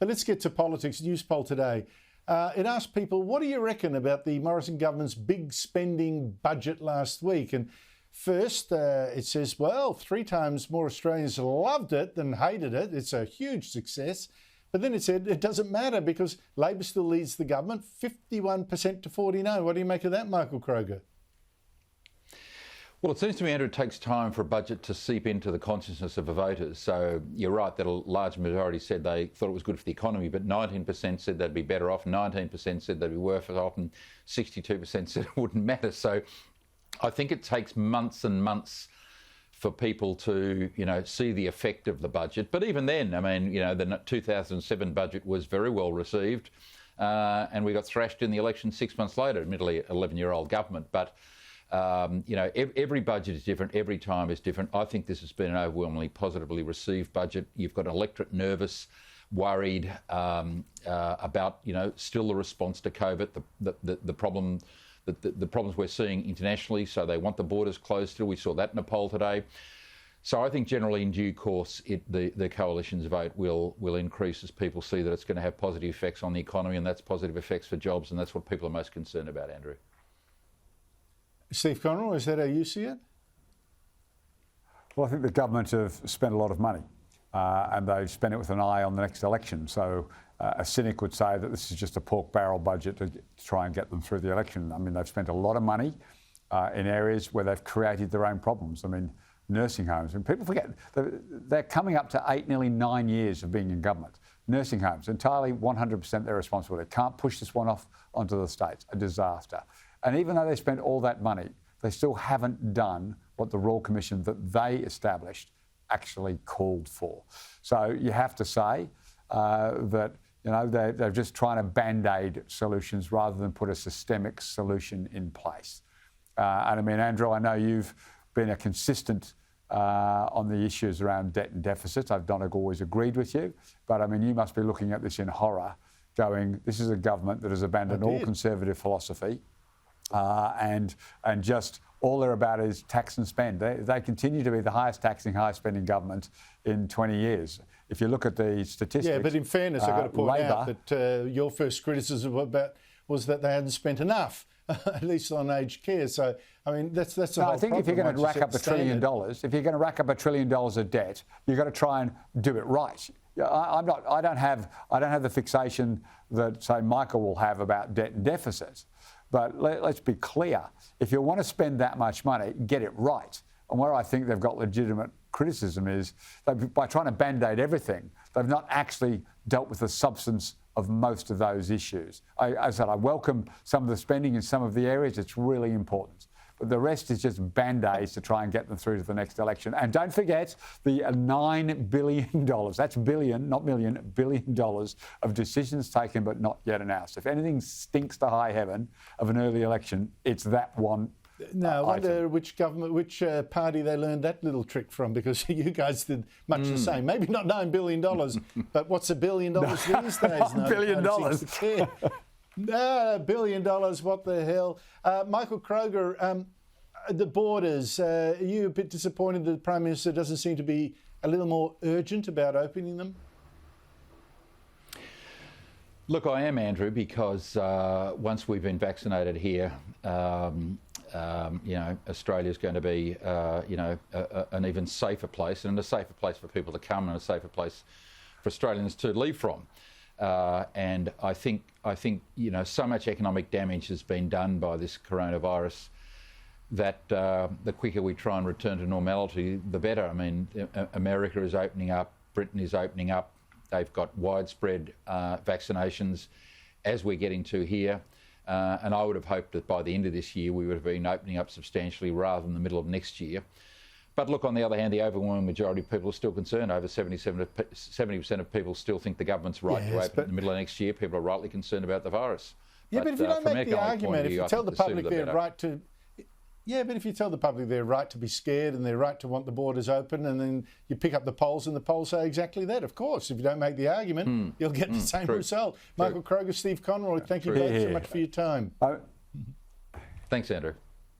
But let's get to politics. News poll today. It asked people, what do you reckon about the Morrison government's big spending budget last week? And first, it says, well, 3 times more Australians loved it than hated it. It's a huge success. But then it said it doesn't matter because Labor still leads the government, 51% to 49%. What do you make of that, Michael Kroger? Well, it seems to me, Andrew, it takes time for a budget to seep into the consciousness of the voters. So you're right that a large majority said they thought it was good for the economy, but 19% said they'd be better off, 19% said they'd be worse off, and 62% said it wouldn't matter. So I think it takes months and months for people to, see the effect of the budget. But even then, the 2007 budget was very well received, and we got thrashed in the election 6 months later, admittedly 11-year-old government. But every budget is different, every time is different. I think this has been an overwhelmingly positively received budget. You've got an electorate nervous, worried about, still the response to COVID, the problems we're seeing internationally. So they want the borders closed still. We saw that in a poll today. So I think generally in due course, the coalition's vote will increase as people see that it's going to have positive effects on the economy, and that's positive effects for jobs, and that's what people are most concerned about, Andrew. Steve Conroy, is that how you see it? Well, I think the government have spent a lot of money and they've spent it with an eye on the next election. So a cynic would say that this is just a pork barrel budget to try and get them through the election. I mean, they've spent a lot of money in areas where they've created their own problems. I mean, nursing homes. And people forget, they're coming up to 8, nearly 9 years of being in government. Nursing homes, entirely 100% their responsibility. Can't push this one off onto the states. A disaster. And even though they spent all that money, they still haven't done what the Royal Commission that they established actually called for. So you have to say that they're just trying to band-aid solutions rather than put a systemic solution in place. And Andrew, I know you've been a consistent on the issues around debt and deficits. I've not always agreed with you, but you must be looking at this in horror, going, this is a government that has abandoned all conservative philosophy. And just all they're about is tax and spend. They continue to be the highest taxing, highest spending government in 20 years. If you look at the statistics... Yeah, but in fairness, I've got to point out that your first criticism was that they hadn't spent enough, at least on aged care. So, that's the whole problem. I think if you're going to rack up $1 trillion, if you're going to rack up $1 trillion of debt, you've got to try and do it right. I don't have the fixation that, say, Michael will have about debt and deficits. But let's be clear, if you want to spend that much money, get it right. And where I think they've got legitimate criticism is by trying to band-aid everything, they've not actually dealt with the substance of most of those issues. As I said, I welcome some of the spending in some of the areas. It's really important. But the rest is just band-aids to try and get them through to the next election. And don't forget the $9 billion, that's billion, not million, $1 billion of decisions taken but not yet announced. If anything stinks to high heaven of an early election, it's that one. No, I wonder which party they learned that little trick from, because you guys did much the same. Maybe not $9 billion, but what's $1 billion these days? $1 billion. $1 billion, what the hell? Michael Kroger, the borders, are you a bit disappointed that the Prime Minister doesn't seem to be a little more urgent about opening them? Look, I am, Andrew, because once we've been vaccinated here, Australia's going to be, an even safer place, and a safer place for people to come, and a safer place for Australians to leave from. And I think so much economic damage has been done by this coronavirus that the quicker we try and return to normality, the better. America is opening up, Britain is opening up. They've got widespread vaccinations, as we're getting to here. And I would have hoped that by the end of this year we would have been opening up substantially rather than the middle of next year. But look, on the other hand, the overwhelming majority of people are still concerned. Over 70% of people still think the government's right to open in the middle of next year. People are rightly concerned about the virus. Yeah, but if you don't make the argument, if you tell the public they're right to... Yeah, but if you tell the public they're right to be scared and they're right to want the borders open, and then you pick up the polls and the polls say exactly that, of course. If you don't make the argument, you'll get the same result. Michael Kroger, Steve Conroy, thank you both so much for your time. Thanks, Andrew.